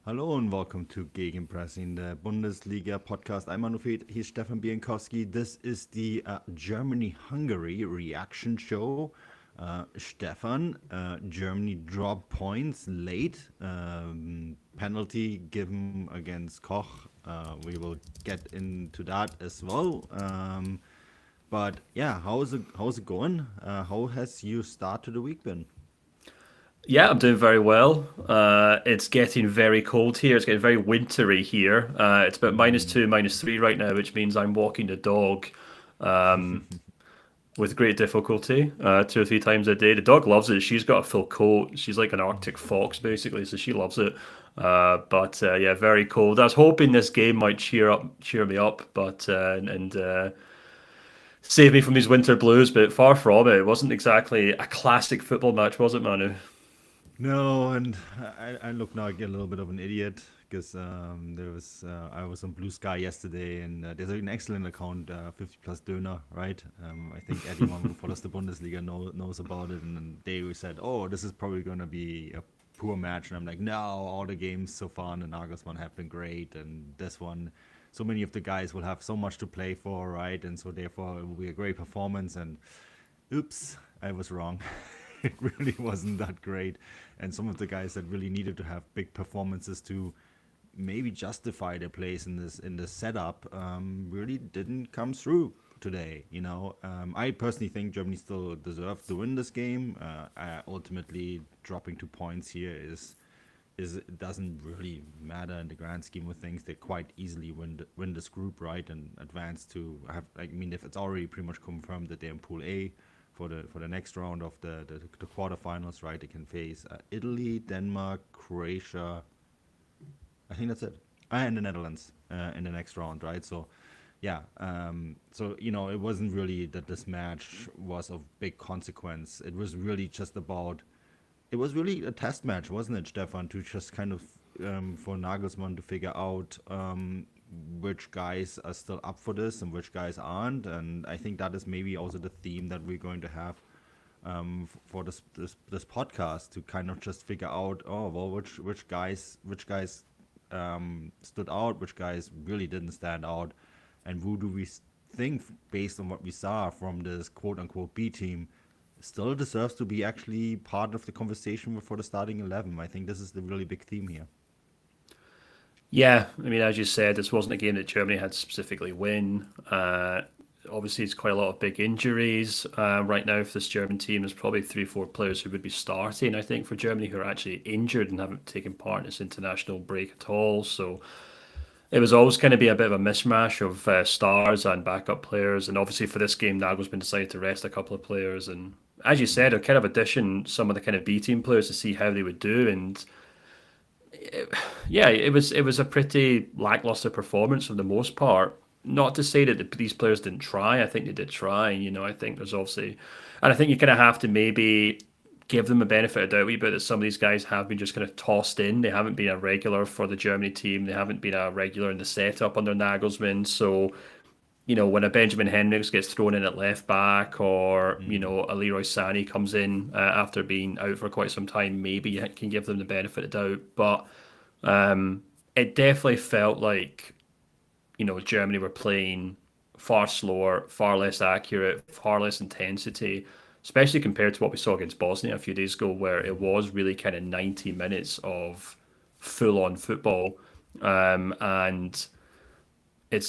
Hallo und welcome to Gegenpressing, the Bundesliga podcast. I'm Manufred, he's Stefan Bienkowski. This is the Germany-Hungary reaction show. Stefan, Germany dropped points late. Penalty given against Koch. We will get into that as well. But yeah, how's it going? How has your start to the week been? Yeah, I'm doing very well. It's getting very cold here. It's getting very wintry here. It's about -2, -3 right now, which means I'm walking the dog with great difficulty, 2 or 3 times a day. The dog loves it. She's got a full coat. She's like an Arctic fox, basically, so she loves it. But yeah, very cold. I was hoping this game might cheer me up, but and save me from these winter blues. But far from it. It wasn't exactly a classic football match, was it, Manu? No, and I look now like a little bit of an idiot because I was on Blue Sky yesterday, and there's an excellent account, 50 plus Döner, right? I think anyone who follows the Bundesliga knows about it, and then they said, "Oh, this is probably going to be a poor match," and I'm like, "No, all the games so far in the Nagelsmann have been great, and this one, so many of the guys will have so much to play for, right? And so therefore it will be a great performance." And oops, I was wrong. It really wasn't that great. And some of the guys that really needed to have big performances to maybe justify their place in this setup really didn't come through today. I personally think Germany still deserved to win this game. Ultimately, dropping 2 points here is it doesn't really matter in the grand scheme of things. They quite easily win this group, right, and advance to have. I mean, if it's already pretty much confirmed that they're in Pool A for the next round of the quarterfinals, right, they can face Italy, Denmark, Croatia. I think that's it, and the Netherlands in the next round, right? So. Yeah, so it wasn't really that this match was of big consequence. It was really just about it was really a test match, wasn't it, Stefan, to just kind of for Nagelsmann to figure out which guys are still up for this and which guys aren't. And I think that is maybe also the theme that we're going to have for this podcast to kind of just figure out, oh well, which guys stood out, which guys really didn't stand out, and who do we think, based on what we saw from this quote unquote B team, still deserves to be actually part of the conversation for the starting 11. I think this is the really big theme here. Yeah, I mean, as you said, this wasn't a game that Germany had to specifically win. Obviously, it's quite a lot of big injuries right now for this German team. There's probably 3, 4 players who would be starting, I think, for Germany who are actually injured and haven't taken part in this international break at all. So it was always going to be a bit of a mishmash of stars and backup players. And obviously, for this game, Nagelsmann decided to rest a couple of players. And as you said, a kind of addition some of the kind of B team players to see how they would do. And yeah, it was a pretty lackluster performance for the most part. Not to say that these players didn't try. I think they did try. I think there's obviously, and I think you kind of have to maybe give them a benefit of doubt a wee bit that some of these guys have been just kind of tossed in. They haven't been a regular for the Germany team. They haven't been a regular in the setup under Nagelsmann. So when a Benjamin Hendricks gets thrown in at left back, or Mm. a Leroy Sané comes in after being out for quite some time, maybe you can give them the benefit of doubt. But it definitely felt like Germany were playing far slower, far less accurate, far less intensity, especially compared to what we saw against Bosnia a few days ago, where it was really kind of 90 minutes of full on football. And it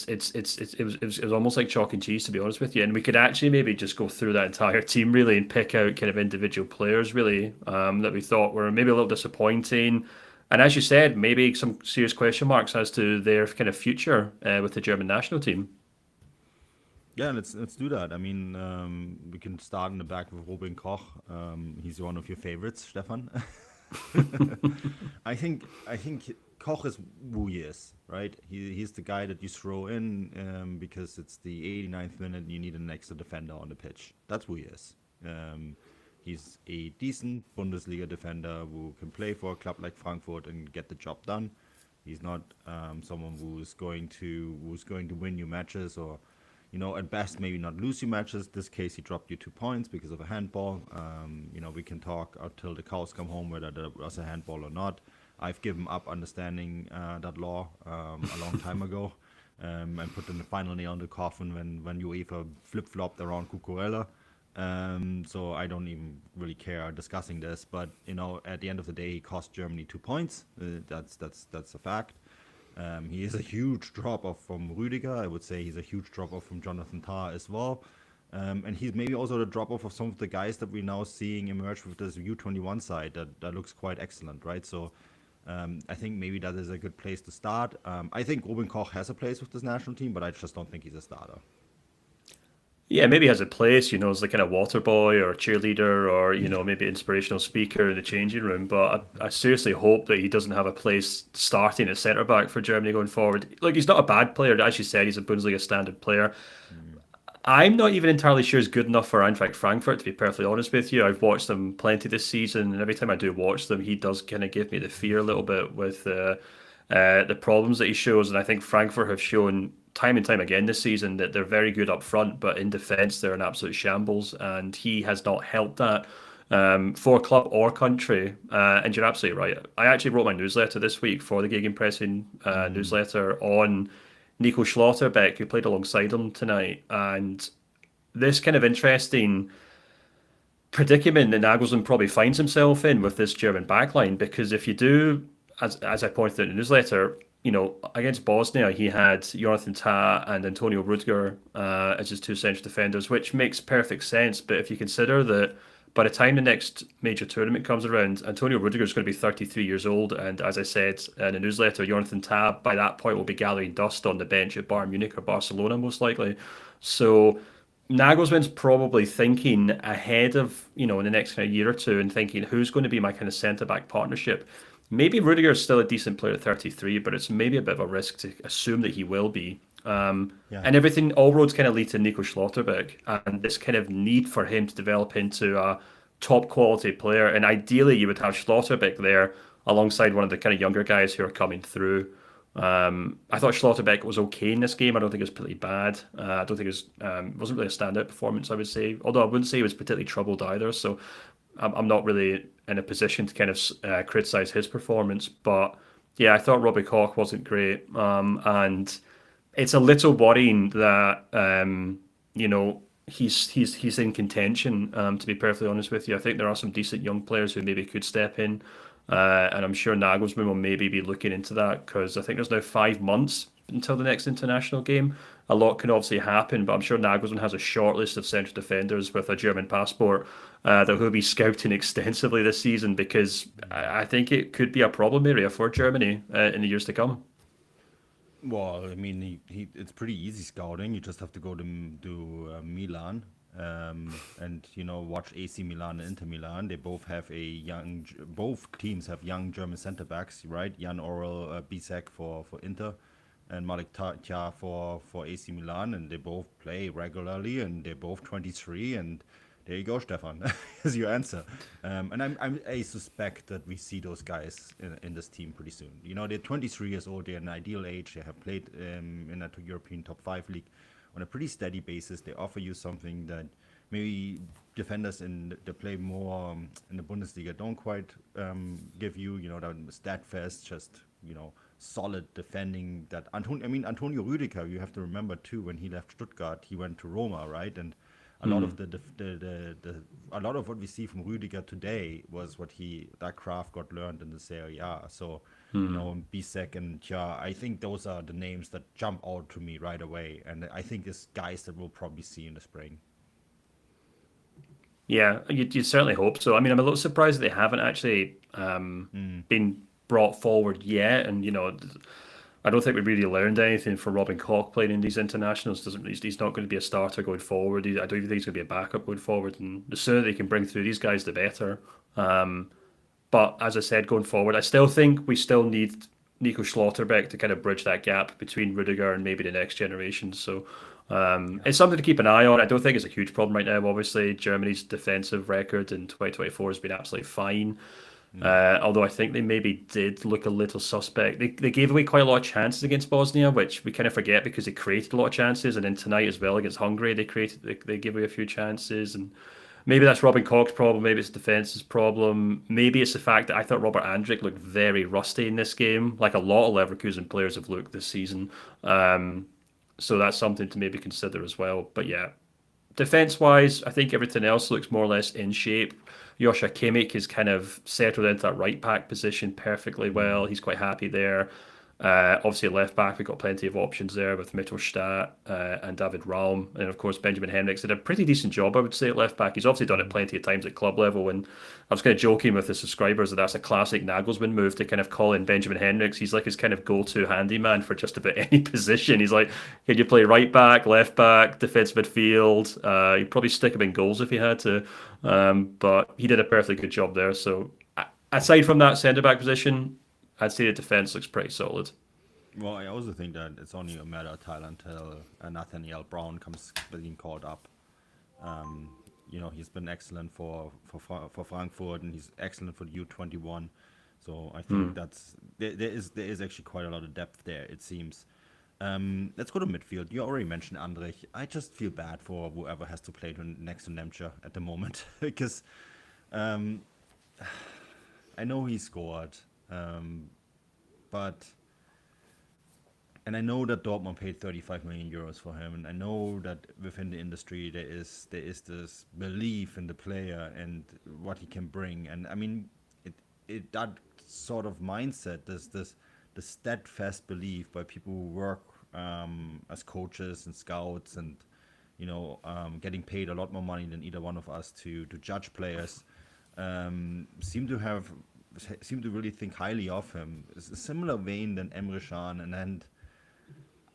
was almost like chalk and cheese, to be honest with you. And we could actually maybe just go through that entire team really and pick out kind of individual players really that we thought were maybe a little disappointing. And as you said, maybe some serious question marks as to their kind of future with the German national team. Yeah, let's do that. I mean, we can start in the back with Robin Koch. He's one of your favorites, Stefan. I think Koch is who he is, right? He's the guy that you throw in because it's the 89th minute and you need an extra defender on the pitch. That's who he is. Um, he's a decent Bundesliga defender who can play for a club like Frankfurt and get the job done. He's not someone who's going to win you matches, or at best maybe not lose you matches. This case, he dropped you 2 points because of a handball. We can talk until the cows come home whether there was a handball or not. I've given up understanding that law a long time ago, and put the final nail on the coffin when UEFA flip-flopped around Cucurella. So I don't even really care discussing this, but at the end of the day, he cost Germany 2 points. That's a fact. He is a huge drop off from Rüdiger. I would say he's a huge drop off from Jonathan Tah as well. And he's maybe also the drop off of some of the guys that we're now seeing emerge with this U21 side that looks quite excellent, right? So I think maybe that is a good place to start. I think Robin Koch has a place with this national team, but I just don't think he's a starter. Yeah, maybe he has a place, as the kind of water boy or cheerleader or, maybe inspirational speaker in the changing room. But I seriously hope that he doesn't have a place starting at centre back for Germany going forward. Look, he's not a bad player. As you said, he's a Bundesliga standard player. I'm not even entirely sure he's good enough for Eintracht Frankfurt, to be perfectly honest with you. I've watched them plenty this season, and every time I do watch them, he does kind of give me the fear a little bit with the problems that he shows. And I think Frankfurt have shown time and time again this season that they're very good up front, but in defence they're an absolute shambles, and he has not helped that for club or country. And you're absolutely right. I actually wrote my newsletter this week for the Gegenpressing newsletter on Nico Schlotterbeck, who played alongside him tonight, and this kind of interesting predicament that Nagelsmann probably finds himself in with this German backline, because if you do, as I pointed out in the newsletter, against Bosnia, he had Jonathan Tah and Antonio Rüdiger as his two central defenders, which makes perfect sense. But if you consider that by the time the next major tournament comes around, Antonio Rüdiger is going to be 33 years old. And as I said in the newsletter, Jonathan Tah, by that point, will be gathering dust on the bench at Bayern Munich or Barcelona, most likely. So Nagelsmann's probably thinking ahead of, in the next kind of year or two and thinking, who's going to be my kind of centre-back partnership? Maybe Rudiger is still a decent player at 33, but it's maybe a bit of a risk to assume that he will be. And everything, all roads kind of lead to Nico Schlotterbeck and this kind of need for him to develop into a top quality player. And ideally, you would have Schlotterbeck there alongside one of the kind of younger guys who are coming through. I thought Schlotterbeck was okay in this game. I don't think it was particularly bad. I don't think it wasn't really a standout performance, I would say. Although I wouldn't say he was particularly troubled either. So I'm not really in a position to kind of criticize his performance. But yeah, I thought Robbie Koch wasn't great. And it's a little worrying that, he's in contention, to be perfectly honest with you. I think there are some decent young players who maybe could step in. And I'm sure Nagelsmann will maybe be looking into that, because I think there's now 5 months until the next international game. A lot can obviously happen, but I'm sure Nagelsmann has a short list of central defenders with a German passport that he'll be scouting extensively this season, because I think it could be a problem area for Germany in the years to come. Well, I mean, it's pretty easy scouting. You just have to go to Milan and watch AC Milan and Inter Milan. They both have both teams have young German center backs, right? Jan Orel Bisek for Inter and Malik Tja for AC Milan, and they both play regularly, and they're both 23. And there you go, Stefan. Is your answer. And I suspect that we see those guys in this team pretty soon. They're 23 years old. They're an ideal age. They have played in a European top 5 league on a pretty steady basis. They offer you something that maybe defenders that play more in the Bundesliga don't quite give you. That steadfast, just solid defending. That Antonio Rüdiger, you have to remember too, when he left Stuttgart, he went to Roma, right? And a lot of a lot of what we see from Rüdiger today was that craft got learned in the Serie A. So Bisek and Tja, I think those are the names that jump out to me right away, and I think it's guys that we'll probably see in the spring. Yeah, you'd certainly hope so. I mean, I'm a little surprised that they haven't actually been brought forward yet, and I don't think we really learned anything from Robin Koch playing in these internationals. He's not going to be a starter going forward. I don't even think he's going to be a backup going forward. And the sooner they can bring through these guys, the better. But as I said, going forward, I still think we still need Nico Schlotterbeck to kind of bridge that gap between Rudiger and maybe the next generation. So it's something to keep an eye on. I don't think it's a huge problem right now. Obviously, Germany's defensive record in 2024 has been absolutely fine. Although I think they maybe did look a little suspect. They gave away quite a lot of chances against Bosnia, which we kind of forget because they created a lot of chances. And then tonight as well against Hungary, they gave away a few chances. And maybe that's Robin Koch's problem. Maybe it's defense's problem. Maybe it's the fact that I thought Robert Andrich looked very rusty in this game, like a lot of Leverkusen players have looked this season. So that's something to maybe consider as well. But yeah, defense wise, I think everything else looks more or less in shape. Joshua Kimmich is kind of settled into that right back position perfectly well. He's quite happy there. Obviously, at left back, we've got plenty of options there with Mittelstadt and David Raum. And of course, Benjamin Henriks did a pretty decent job, I would say, at left back. He's obviously done it plenty of times at club level. And I was kind of joking with the subscribers that that's a classic Nagelsmann move to kind of call in Benjamin Henriks. He's like his kind of go to handyman for just about any position. He's like, can you play right back, left back, defensive midfield? He'd probably stick him in goals if he had to. But he did a perfectly good job there. So aside from that centre back position, I'd say the defense looks pretty solid. Well, I also think that it's only a matter of time until Nathaniel Brown comes being called up. He's been excellent for Frankfurt, and he's excellent for the U21. So I think there is actually quite a lot of depth there, it seems. Let's go to midfield. You already mentioned Andrich. I just feel bad for whoever has to play next to Nemcha at the moment because I know he scored, but. And I know that Dortmund paid 35 million euros for him, and I know that within the industry there is this belief in the player and what he can bring. And I mean, that sort of mindset, this steadfast belief by people who work as coaches and scouts, and getting paid a lot more money than either one of us to judge players, seem to really think highly of him. It's a similar vein than Emre Can, and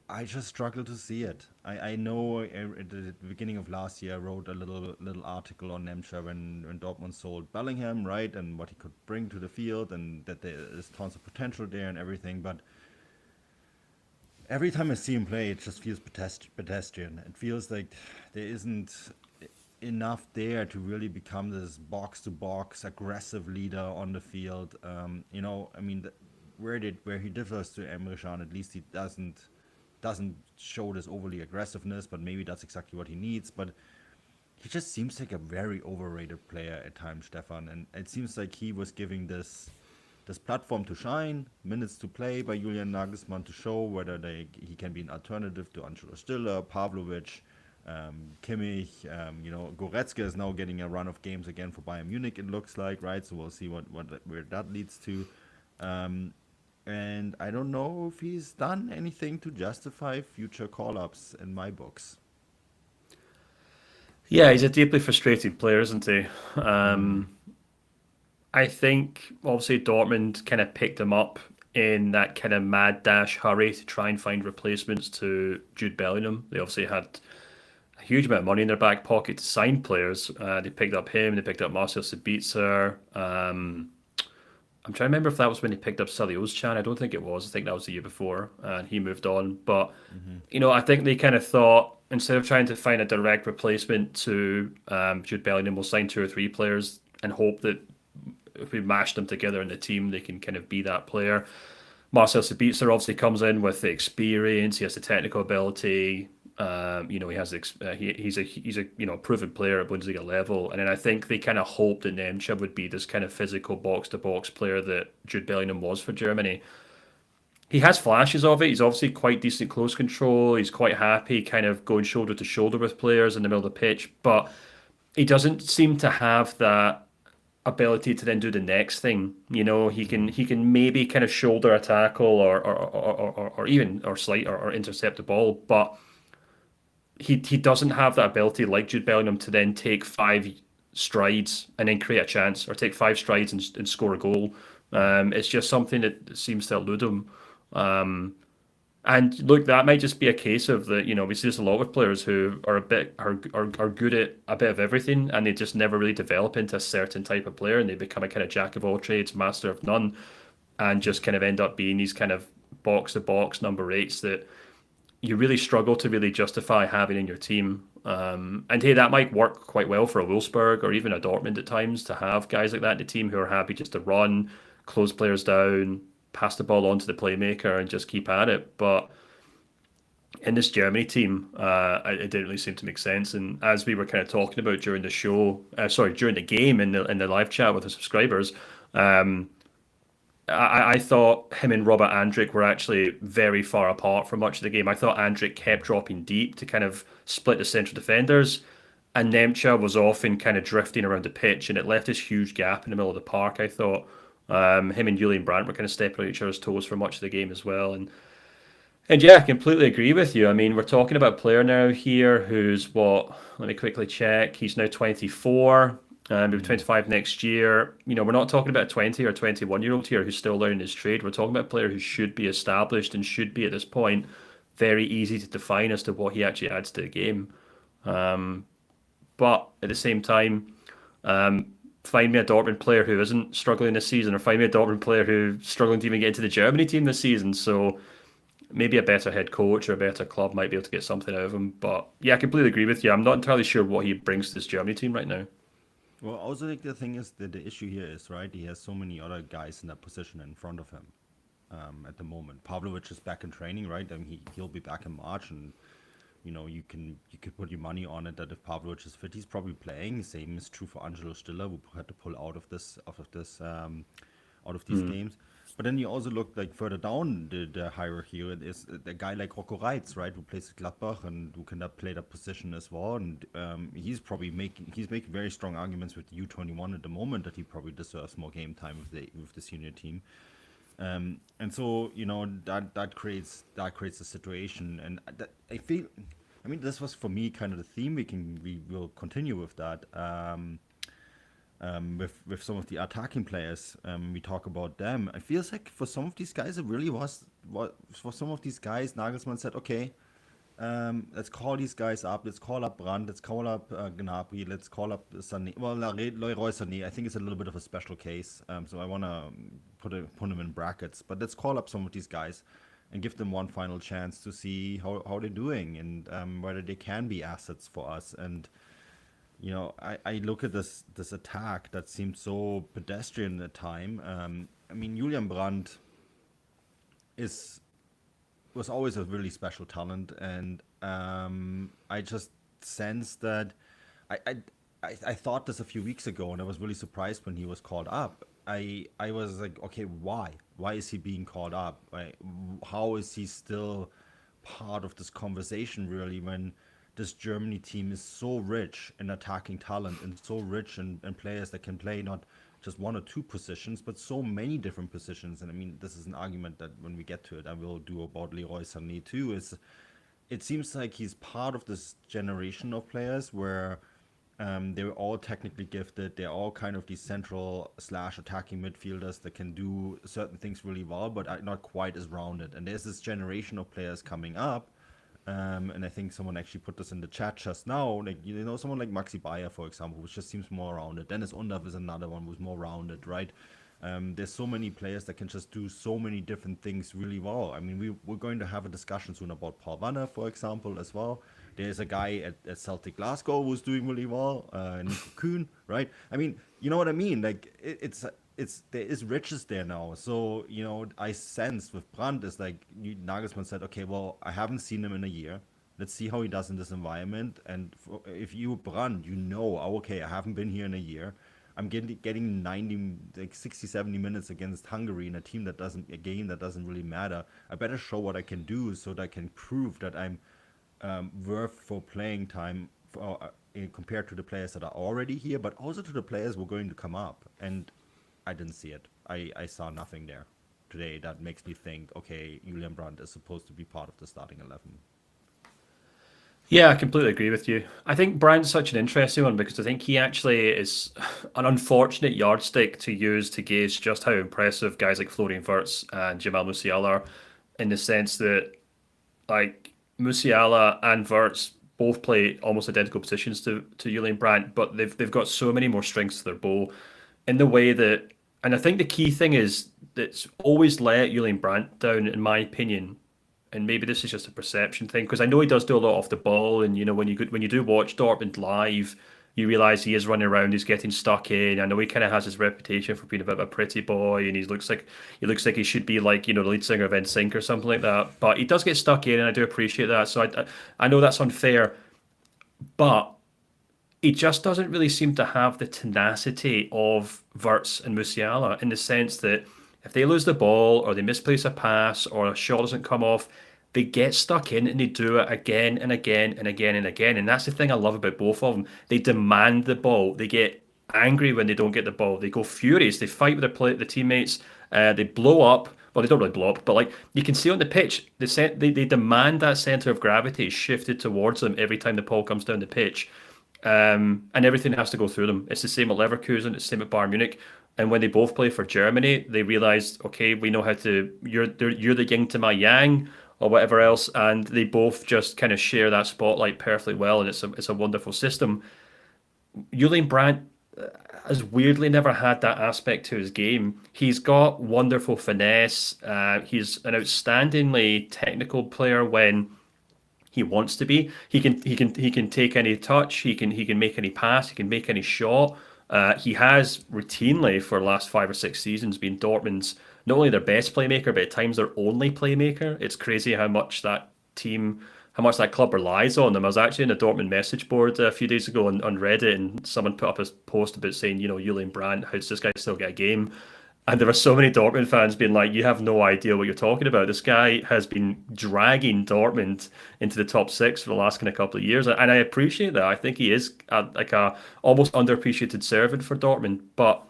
I just struggle to see it. I know at the beginning of last year I wrote a little article on Nemcha when Dortmund sold Bellingham, right, and what he could bring to the field, and that there is tons of potential there and everything. But every time I see him play, it just feels pedestrian. It feels like there isn't enough there to really become this box-to-box aggressive leader on the field. I mean, where he differs to Emre Can, at least he doesn't show this overly aggressiveness, but maybe that's exactly what he needs. But he just seems like a very overrated player at times, Stefan, and it seems like he was giving this platform to shine, minutes to play by Julian Nagelsmann to show whether he can be an alternative to Angelo Stiller, Pavlovic, Kimmich. Goretzka is now getting a run of games again for Bayern Munich, it looks like, right? So we'll see where that leads to. And I don't know if he's done anything to justify future call-ups in my books. Yeah, he's a deeply frustrated player, isn't he? I think obviously Dortmund kind of picked him up in that kind of mad dash hurry to try and find replacements to Jude Bellingham. They obviously had a huge amount of money in their back pocket to sign players. They picked up him, they picked up Marcel Sabitzer. I'm trying to remember if that was when he picked up Sully Özcan. I don't think it was. I think that was the year before, and he moved on. But, I think they kind of thought, instead of trying to find a direct replacement to Jude Bellingham, we'll sign 2 or 3 players and hope that if we mash them together in the team, they can kind of be that player. Marcel Sabitzer obviously comes in with the experience. He has the technical ability. He has he's a proven player at Bundesliga level, and then I think they kind of hoped that Nemcha would be this kind of physical box to box player that Jude Bellingham was for Germany. He has flashes of it. He's obviously quite decent close control. He's quite happy, kind of going shoulder to shoulder with players in the middle of the pitch, but he doesn't seem to have that ability to then do the next thing. He can maybe kind of shoulder a tackle or even slight or intercept the ball, but he doesn't have that ability like Jude Bellingham to then take 5 strides and then create a chance, or take 5 strides and score a goal. It's just something that seems to elude him. And look, that might just be a case of that. We see this a lot with players who are good at a bit of everything, and they just never really develop into a certain type of player, and they become a kind of jack of all trades, master of none, and just kind of end up being these kind of box to box number 8s that you really struggle to really justify having in your team. And hey, that might work quite well for a Wolfsburg or even a Dortmund at times, to have guys like that in the team who are happy just to run, close players down, pass the ball on to the playmaker and just keep at it. But in this Germany team, it didn't really seem to make sense. And as we were kind of talking about during the show, during the game in the live chat with the subscribers, um, I thought him and Robert Andrik were actually very far apart for much of the game. I thought Andrik kept dropping deep to kind of split the central defenders, and Nemcha was often kind of drifting around the pitch, and it left this huge gap in the middle of the park. I thought him and Julian Brandt were kind of stepping on each other's toes for much of the game as well. And yeah, I completely agree with you. I mean, we're talking about a player now here who's what? Let me quickly check. He's now 24. Maybe Mm. 25 next year. We're not talking about a 20 or 21-year-old here who's still learning his trade. We're talking about a player who should be established and should be at this point very easy to define as to what he actually adds to the game. But at the same time, find me a Dortmund player who isn't struggling this season, or find me a Dortmund player who's struggling to even get into the Germany team this season. So maybe a better head coach or a better club might be able to get something out of him. But yeah, I completely agree with you. I'm not entirely sure what he brings to this Germany team right now. Well, also like the thing is that the issue here is right. He has so many other guys in that position in front of him at the moment. Pavlovic is back in training, right? I mean, he'll be back in March, and you could put your money on it that if Pavlovic is fit, he's probably playing. Same is true for Angelo Stiller, who had to pull out of these Mm. games. But then you also look like further down the hierarchy. It is a guy like Rocco Reitz, right, who plays at Gladbach and who can play that position as well. And he's making very strong arguments with the U21 at the moment that he probably deserves more game time with the senior team. And so that creates a situation, and I feel, I mean, this was for me kind of the theme. We will continue with that. With some of the attacking players, we talk about them. It feels like for some of these guys, it really was what for some of these guys. Nagelsmann said, "Okay, let's call these guys up. Let's call up Brandt. Let's call up Gnabry. Let's call up Sané. Well, Leroy Sané. I think it's a little bit of a special case. So I want to put him in brackets. But let's call up some of these guys and give them one final chance to see how they're doing and whether they can be assets for us. And I look at this attack that seemed so pedestrian at the time. I mean, Julian Brandt is was always a really special talent, and I just sensed that I, I I thought this a few weeks ago, and I was really surprised when he was called up. I was like, okay, why? Why is he being called up? How is he still part of this conversation, really, when this Germany team is so rich in attacking talent and so rich in players that can play not just one or two positions, but so many different positions. And I mean, this is an argument that when we get to it, I will do about Leroy Sané too. It seems like he's part of this generation of players where they're all technically gifted. They're all kind of these central slash attacking midfielders that can do certain things really well, but are not quite as rounded. And there's this generation of players coming up. And I think someone actually put this in the chat just now. Like, someone like Maxi Bayer, for example, which just seems more rounded. Dennis Undav is another one who's more rounded, right? There's so many players that can just do so many different things really well. I mean, we're going to have a discussion soon about Paul Wanner, for example, as well. There's a guy at Celtic Glasgow who's doing really well, Nico Kuhn, right? I mean, you know what I mean? Like, it's there is riches there now. So I sensed with Brandt is like Nagelsmann said, okay, well, I haven't seen him in a year. Let's see how he does in this environment. And if you Brandt, okay, I haven't been here in a year. I'm getting 90, like 60, 70 minutes against Hungary in a game that doesn't really matter. I better show what I can do so that I can prove that I'm worth for playing time compared to the players that are already here, but also to the players who are going to come up. And I didn't see it. I saw nothing there today that makes me think, okay, Julian Brandt is supposed to be part of the starting 11. Yeah, I completely agree with you. I think Brian's such an interesting one because I think he actually is an unfortunate yardstick to use to gauge just how impressive guys like Florian Wirtz and Jamal Musiala are, in the sense that like Musiala and Wirtz both play almost identical positions to Julian Brandt, but they've got so many more strings to their bow in the way that, and I think the key thing is that's always let Julian Brandt down, in my opinion, and maybe this is just a perception thing because I know he does do a lot off the ball, and when you do watch Dortmund live, you realise he is running around, he's getting stuck in. I know he kind of has his reputation for being a bit of a pretty boy, and he looks like he should be like the lead singer of NSYNC or something like that. But he does get stuck in, and I do appreciate that. So I know that's unfair, but he just doesn't really seem to have the tenacity of Wirtz and Musiala in the sense that if they lose the ball or they misplace a pass or a shot doesn't come off, they get stuck in and they do it again and again and again and again. And that's the thing I love about both of them. They demand the ball. They get angry when they don't get the ball. They go furious. They fight with the teammates. They blow up. Well, they don't really blow up, but like you can see on the pitch, they demand that center of gravity is shifted towards them every time the ball comes down the pitch. And everything has to go through them. It's the same at Leverkusen, it's the same at Bayern Munich. And when they both play for Germany, they realized, okay, we know how to. You're the yin to my yang, or whatever else, and they both just kind of share that spotlight perfectly well, and it's a wonderful system. Julian Brandt has weirdly never had that aspect to his game. He's got wonderful finesse. He's an outstandingly technical player when he wants to be. He can take any touch. He can make any pass. He can make any shot. He has routinely for the last 5 or 6 seasons been Dortmund's not only their best playmaker, but at times their only playmaker. It's crazy how much that club relies on them. I was actually in a Dortmund message board a few days ago on Reddit, and someone put up a post about saying, Julian Brandt, how does this guy still get a game? And there were so many Dortmund fans being like, you have no idea what you're talking about. This guy has been dragging Dortmund into the top six for the last kind of couple of years. And I appreciate that. I think he is like a almost underappreciated servant for Dortmund. But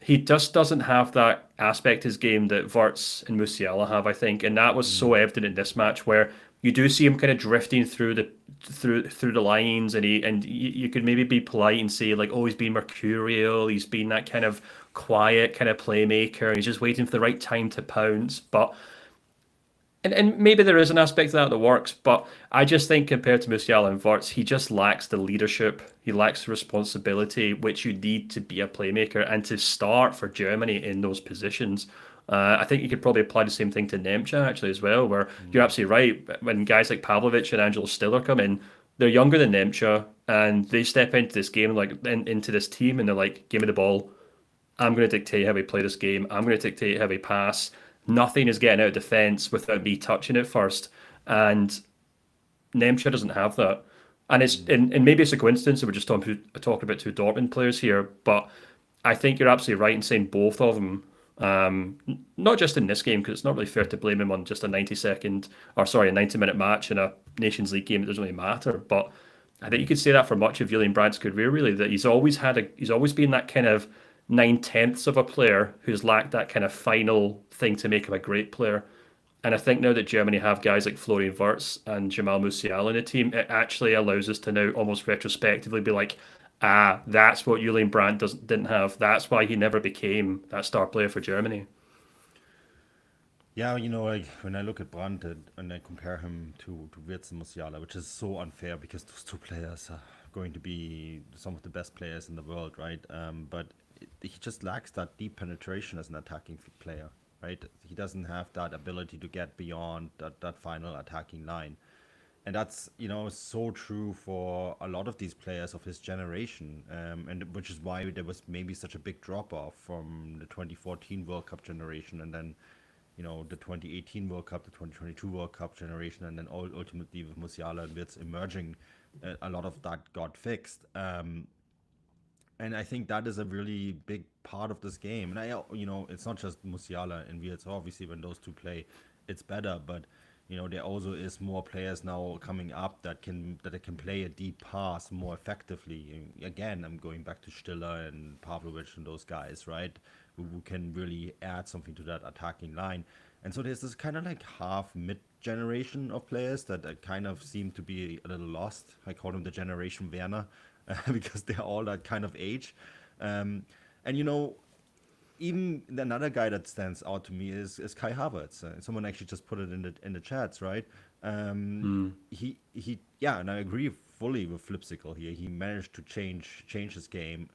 he just doesn't have that aspect of his game that Wirtz and Musiala have, I think. And that was so evident in this match where you do see him kind of drifting through the lines, and you could maybe be polite and say like, oh, he's been mercurial, he's been that kind of quiet kind of playmaker, he's just waiting for the right time to pounce. But and maybe there is an aspect of that works, but I just think compared to Musiala and Wirtz, he just lacks the leadership, he lacks the responsibility which you need to be a playmaker and to start for Germany in those positions. I think you could probably apply the same thing to Nemcha actually as well, where you're absolutely right. When guys like Pavlovic and Angelo Stiller come in, they're younger than Nemcha, and they step into this game into this team, and they're like, "Give me the ball. I'm going to dictate how we play this game. I'm going to dictate how we pass. Nothing is getting out of defense without me touching it first." And Nemcha doesn't have that. And maybe it's a coincidence that we're just talking about two Dortmund players here, but I think you're absolutely right in saying both of them. Not just in this game, because it's not really fair to blame him on just a 90-minute match in a Nations League game. It doesn't really matter. But I think you could say that for much of Julian Brandt's career, really, that he's always been that kind of 9/10ths of a player who's lacked that kind of final thing to make him a great player. And I think now that Germany have guys like Florian Wirtz and Jamal Musiala in the team, it actually allows us to now almost retrospectively be like, that's what Julian Brandt didn't have. That's why he never became that star player for Germany. Yeah, like when I look at Brandt and I compare him to Wirtz and Musiala, which is so unfair because those two players are going to be some of the best players in the world, right? But he just lacks that deep penetration as an attacking player, right? He doesn't have that ability to get beyond that final attacking line. And that's, so true for a lot of these players of his generation, and which is why there was maybe such a big drop off from the 2014 World Cup generation, and then, the 2018 World Cup, the 2022 World Cup generation, and then ultimately with Musiala and Wirtz emerging, a lot of that got fixed. And I think that is a really big part of this game. And it's not just Musiala and Wirtz. Obviously, when those two play, it's better, but there also is more players now coming up that can play a deep pass more effectively. And again, I'm going back to Stiller and Pavlovic and those guys, right? Who can really add something to that attacking line. And so there's this kind of like half mid generation of players that kind of seem to be a little lost. I call them the generation Werner because they're all that kind of age. And even another guy that stands out to me is Kai Havertz. Someone actually just put it in the chats, right? He yeah, and I agree fully with Flipsicle here. He managed to change his game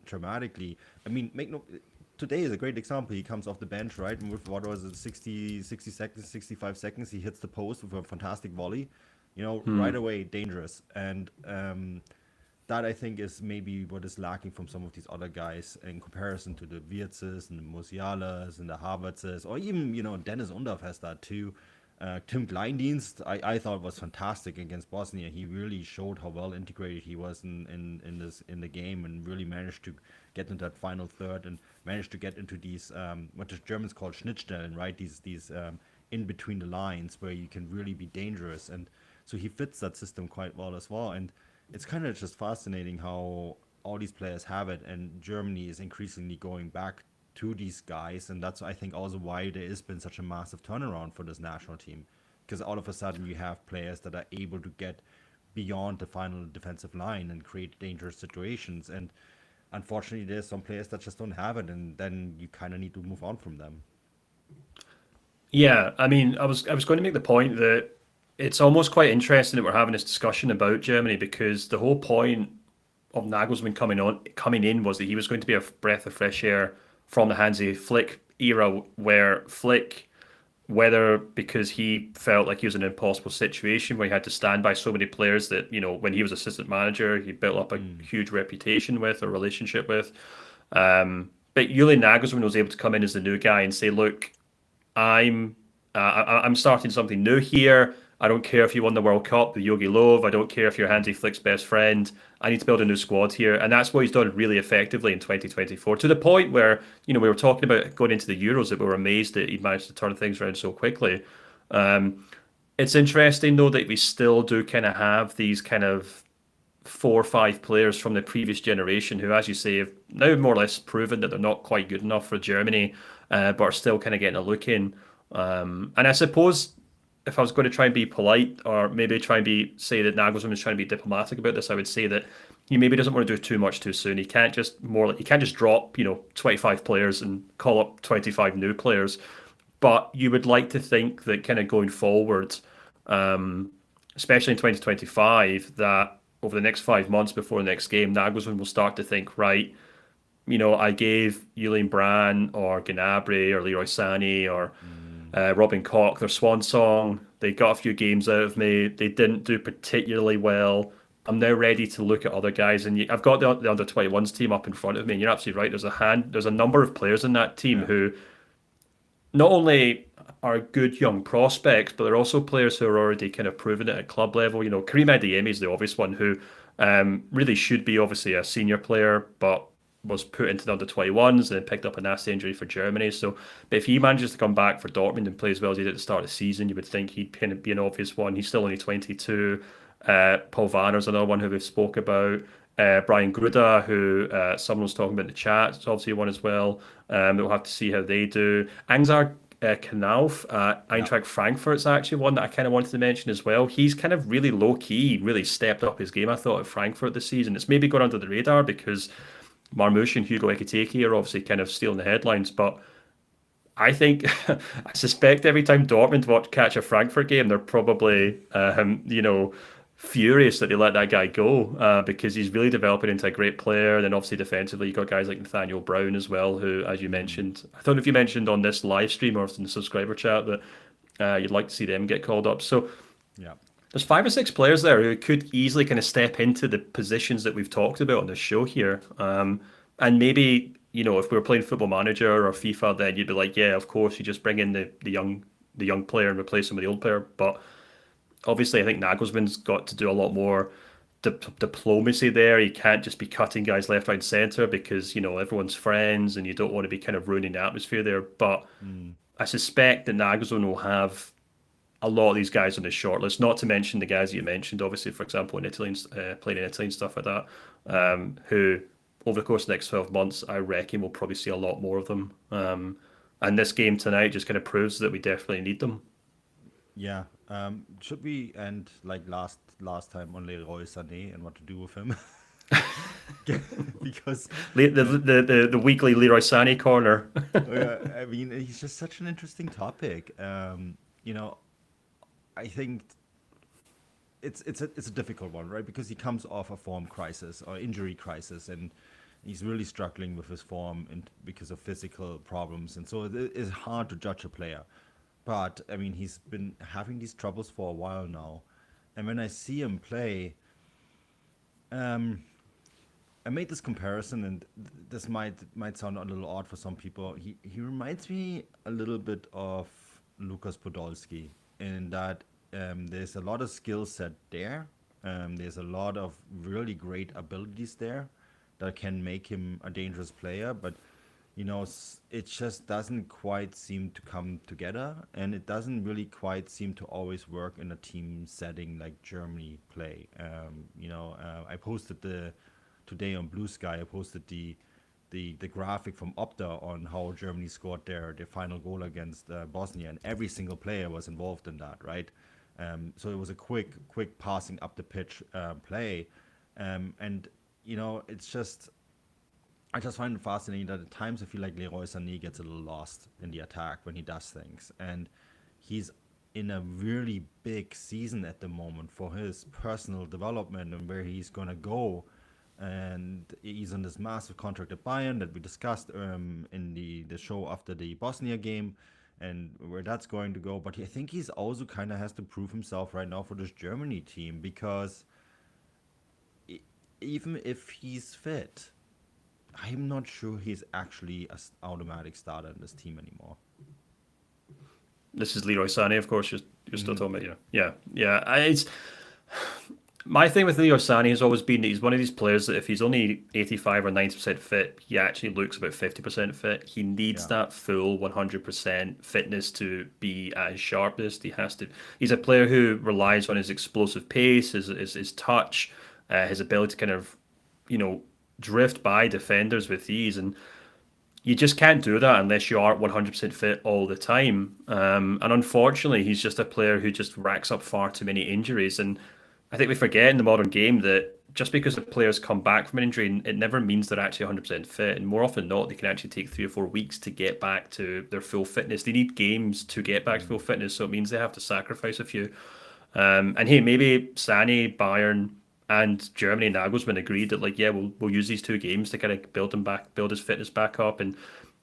dramatically. I mean, today is a great example. He comes off the bench, right? And with what was it, 60 seconds, 65 seconds, he hits the post with a fantastic volley. Right away, dangerous. And that I think is maybe what is lacking from some of these other guys in comparison to the Wirtzes and the Musialas and the Havertzes, or even, Dennis Undorf has that too. Tim Kleindienst, I thought was fantastic against Bosnia. He really showed how well integrated he was in the game, and really managed to get into that final third and managed to get into these what the Germans call Schnittstellen, right? These in between the lines where you can really be dangerous, and so he fits that system quite well as well. And it's kind of just fascinating how all these players have it, and Germany is increasingly going back to these guys, and that's I think also why there has been such a massive turnaround for this national team, because all of a sudden you have players that are able to get beyond the final defensive line and create dangerous situations, and unfortunately there's some players that just don't have it, and then you kind of need to move on from them. Yeah, I mean, I was going to make the point that it's almost quite interesting that we're having this discussion about Germany because the whole point of Nagelsmann coming in was that he was going to be a breath of fresh air from the Hansi Flick era, where Flick, whether because he felt like he was in an impossible situation where he had to stand by so many players that when he was assistant manager he built up a huge reputation with or relationship with, but Julian Nagelsmann was able to come in as the new guy and say, look, I'm I'm starting something new here. I don't care if you won the World Cup with Yogi Löw. I don't care if you're Hansi Flick's best friend. I need to build a new squad here, and that's what he's done really effectively in 2024. To the point where we were talking about going into the Euros that we were amazed that he managed to turn things around so quickly. Um, it's interesting though that we still do kind of have these kind of 4 or 5 players from the previous generation who, as you say, have now more or less proven that they're not quite good enough for Germany, but are still kind of getting a look in. And I suppose if I was going to try and be polite, or maybe try and say that Nagelsmann is trying to be diplomatic about this, I would say that he maybe doesn't want to do too much too soon. He can't just drop 25 players and call up 25 new players. But you would like to think that kind of going forward, especially in 2025, that over the next 5 months before the next game, Nagelsmann will start to think, right, I gave Julian Brand or Gnabry or Leroy Sané or Robin Koch their swan song. They got a few games out of me. They didn't do particularly well. I'm now ready to look at other guys, and I've got the under 21s team up in front of me. And you're absolutely right. There's a number of players in that team Yeah. who not only are good young prospects, but they're also players who are already kind of proven it at club level. Karim Adeyemi is the obvious one who really should be obviously a senior player, but was put into the under 21s and picked up a nasty injury for Germany. So, but if he manages to come back for Dortmund and play as well as he did at the start of the season, you would think he'd kind of be an obvious one. He's still only 22. Paul Vanner's another one who we've spoke about. Brian Gruda, who someone was talking about in the chat, is obviously one as well. We'll have to see how they do. Angzar Knauf, Yeah. Eintracht Frankfurt's actually one that I kind of wanted to mention as well. He's kind of really low key, really stepped up his game, I thought, at Frankfurt this season. It's maybe gone under the radar because Marmoush and Hugo Ekitike are obviously kind of stealing the headlines, but I think I suspect every time Dortmund catch a Frankfurt game, they're probably furious that they let that guy go because he's really developing into a great player. And then obviously defensively, you've got guys like Nathaniel Brown as well, who, as you mentioned, I don't know if you mentioned on this live stream or in the subscriber chat that you'd like to see them get called up. So Yeah. there's 5 or 6 players there who could easily kind of step into the positions that we've talked about on the show here. And maybe, if we were playing Football Manager or FIFA, then you'd be like, yeah, of course, you just bring in the young player and replace him with the old player. But obviously, I think Nagelsmann's got to do a lot more diplomacy there. He can't just be cutting guys left, right, and centre because everyone's friends and you don't want to be kind of ruining the atmosphere there. But I suspect that Nagelsmann will have a lot of these guys on his short list. Not to mention the guys that you mentioned, obviously, for example, in Italy, playing in Italy and stuff like that, who over the course of the next 12 months, I reckon we'll probably see a lot more of them. And this game tonight just kind of proves that we definitely need them. Yeah. Should we end like last time on Leroy Sané and what to do with him? Because The weekly Leroy Sané corner. I mean, he's just such an interesting topic. You know, I think it's a difficult one, right? Because he comes off a form crisis or injury crisis, and he's really struggling with his form and because of physical problems, and so it's hard to judge a player. But I mean, he's been having these troubles for a while now, and when I see him play, I made this comparison, and this might sound a little odd for some people. He reminds me a little bit of Lukas Podolski in that there's a lot of skill set there. There's a lot of really great abilities there that can make him a dangerous player, but it just doesn't quite seem to come together, and it doesn't really quite seem to always work in a team setting like Germany play. I posted the today on Blue Sky. I posted the graphic from Opta on how Germany scored their final goal against Bosnia, and every single player was involved in that, right? So it was a quick passing up the pitch play, and it's just I just find it fascinating that at times I feel like Leroy Sané gets a little lost in the attack when he does things. And he's in a really big season at the moment for his personal development and where he's going to go. And he's on this massive contract at Bayern that we discussed in the show after the Bosnia game and where that's going to go. But I think he's also kind of has to prove himself right now for this Germany team because even if he's fit, I'm not sure he's actually an automatic starter in this team anymore. This is Leroy Sané, of course. You're still Mm-hmm. talking about, yeah. It's my thing with Leroy Sané has always been that he's one of these players that if he's only 85 or 90% fit, he actually looks about 50% fit. He needs Yeah. that full 100% fitness to be at his sharpest. He has to. He's a player who relies on his explosive pace, his touch, his ability to kind of, you know, drift by defenders with ease, and you just can't do that unless you are 100% fit all the time. And unfortunately, he's just a player who just racks up far too many injuries. And I think we forget in the modern game that just because the players come back from an injury, it never means they're actually 100% fit. And more often than not, they can actually take 3 or 4 weeks to get back to their full fitness. They need games to get back to full fitness, so it means they have to sacrifice a few. And hey, maybe Sani, Bayern, and Germany and Nagelsmann agreed that like, yeah, we'll use these 2 games to kind of build his fitness back up, and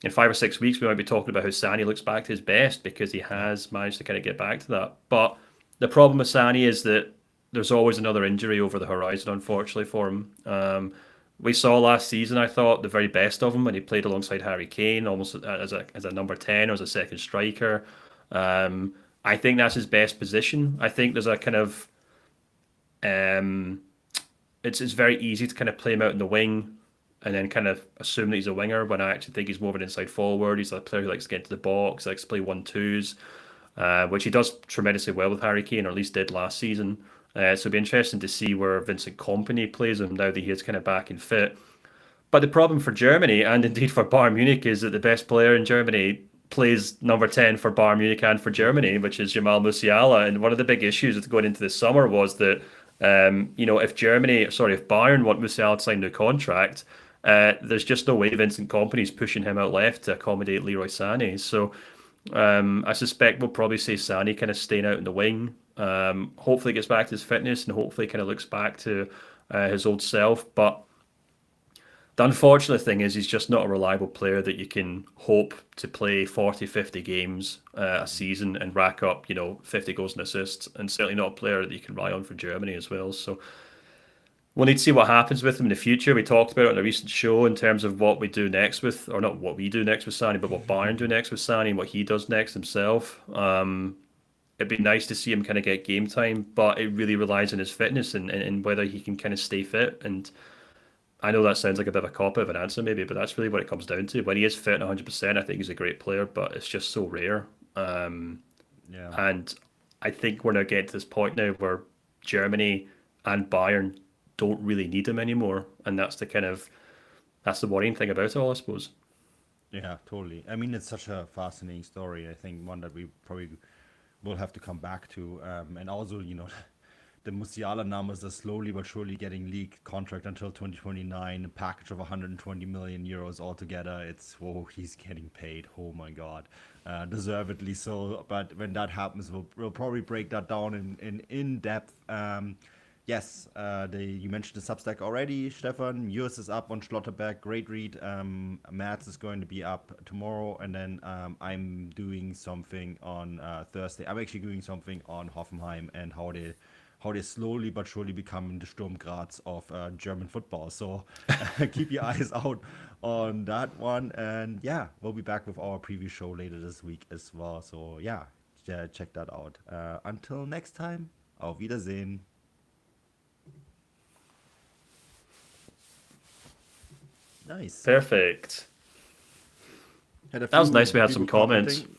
in 5 or 6 weeks we might be talking about how Sani looks back to his best because he Yeah. has managed to kind of get back to that. But the problem with Sani is that there's always another injury over the horizon, unfortunately for him. We saw last season, I thought, the very best of him when he played alongside Harry Kane, almost as a number 10 or as a second striker. I think that's his best position. I think there's a kind of um, it's very easy to kind of play him out in the wing and then kind of assume that he's a winger when I actually think he's more of an inside forward. He's a player who likes to get into the box, likes to play 1-2s, which he does tremendously well with Harry Kane, or at least did last season. So it'll be interesting to see where Vincent Kompany plays him now that he is kind of back and fit. But the problem for Germany and indeed for Bayern Munich is that the best player in Germany plays number 10 for Bayern Munich and for Germany, which is Jamal Musiala. And one of the big issues that's going into this summer was that, if Bayern want Musiala to sign a new contract, there's just no way Vincent Kompany's pushing him out left to accommodate Leroy Sané. So I suspect we'll probably see Sané kind of staying out in the wing. Hopefully gets back to his fitness and hopefully kind of looks back to his old self. But the unfortunate thing is he's just not a reliable player that you can hope to play 40, 50 games a season and rack up, 50 goals and assists, and certainly not a player that you can rely on for Germany as well. So we'll need to see what happens with him in the future. We talked about it in a recent show in terms of what we do next with, or not what we do next with Sani, but what Bayern do next with Sani and what he does next himself. It'd be nice to see him kind of get game time, but it really relies on his fitness and whether he can kind of stay fit. And I know that sounds like a bit of a cop out of an answer, maybe, but that's really what it comes down to. When he is fit 100%, I think he's a great player, but it's just so rare. Yeah. And I think we're now getting to this point now where Germany and Bayern don't really need him anymore, and that's the worrying thing about it all, I suppose. Yeah, totally. I mean, it's such a fascinating story. I think one that we probably will have to come back to. And also, the Musiala numbers are slowly but surely getting leaked. Contract until 2029, a package of 120 million euros altogether. It's, whoa, he's getting paid. Oh my God. Deservedly so. But when that happens, we'll probably break that down in depth. Yes, you mentioned the Substack already, Stefan. Yours is up on Schlotterbeck. Great read. Matt's is going to be up tomorrow, and then I'm doing something on Thursday. I'm actually doing something on Hoffenheim and how they're slowly but surely becoming the Sturm Graz of German football. So keep your eyes out on that one. And yeah, we'll be back with our preview show later this week as well. So yeah, check that out. Until next time, auf Wiedersehen. Nice. Perfect. Had a That was few nice. We had some people comments. commenting.